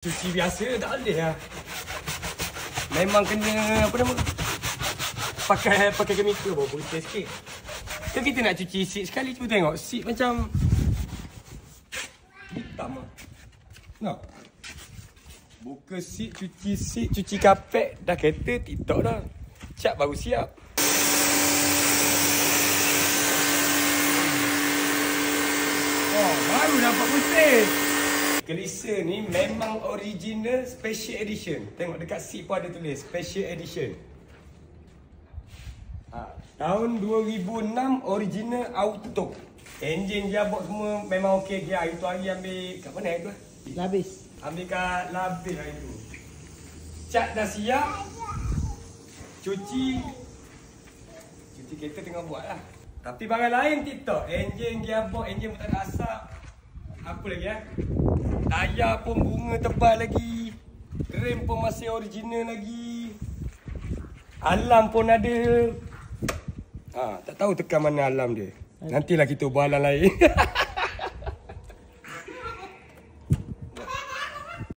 Cuci biasa tak boleh lah. Memang kena apa nama? Pakai chemical baru putih sikit. Kan kita nak cuci seat sekali, cuba tengok seat macam hitam lah. Nak buka seat, cuci kapet, dah kereta TikTok dah. Cap baru siap. Oh, baru dapat putih. Kelisa ni memang original special edition. Tengok dekat seat pun ada tulis special edition. Tahun 2006 original auto. Enjin gearbox semua memang okey. Dia hari tu hari ambil kat mana itu? Labis. Ambil kat Labis hari tu. Cat dah siap. Cuci kereta tengah buat lah. Tapi barang lain TikTok. Enjin gearbox, enjin pun tak ada asap. Apa lagi tayar pun bunga tebal lagi. Rem pun masih original lagi. Alarm pun ada. Tak tahu tekan mana alarm dia. Nantilah kita buat alarm lain.